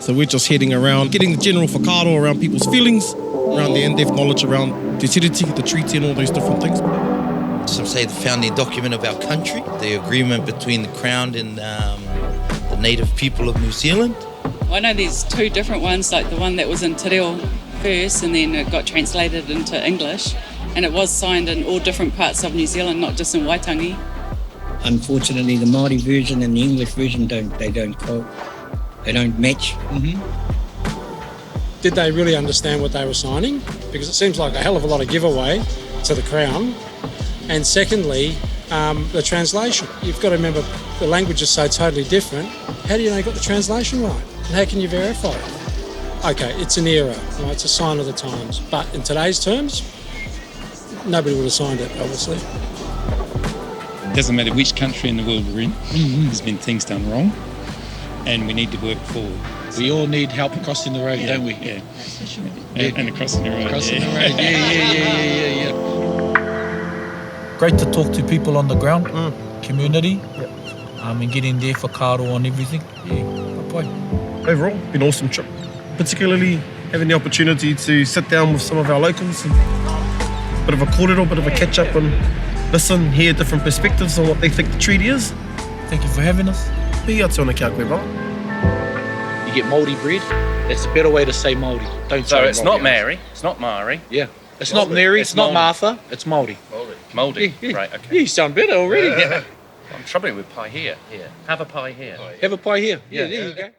So we're just heading around, getting the general whakaaro around people's feelings, around the in-depth knowledge around Te Tiriti, the treaty and all those different things. Some say the founding document of our country, the agreement between the Crown and the native people of New Zealand. I know there's two different ones, like the one that was in Te Reo first and then it got translated into English, and it was signed in all different parts of New Zealand, not just in Waitangi. Unfortunately, the Māori version and the English version don't match. Did they really understand what they were signing? Because it seems like a hell of a lot of giveaway to the Crown. And secondly, the translation. You've got to remember the language is so totally different. How do you know you got the translation right? And how can you verify it? Okay, it's an era, right? It's a sign of the times. But in today's terms, nobody would have signed it, obviously. It doesn't matter which country in the world we're in, there's been things done wrong, and we need to work forward. We all need help crossing the road, don't we? Yeah. And crossing the road. Crossing the road, yeah. Great to talk to people on the ground, community, and getting there for whakaaro on everything. Overall, been an awesome trip. Particularly having the opportunity to sit down with some of our locals and a bit of a kōrero, bit of a catch up and listen, hear different perspectives on what they think the treaty is. Thank you for having us. Pia tōna kia koe wā. You get Māori bread. That's a better way to say Māori. Don't So say it's Māori. not Mary, it's not Maori. Yeah. It's not Mary, it's not Māori. Martha, it's Māori. Mouldy. Yeah. Right, okay. Yeah, you sound better already. I'm troubling with pie here. Have a pie here. Have a pie here. Yeah, there you go.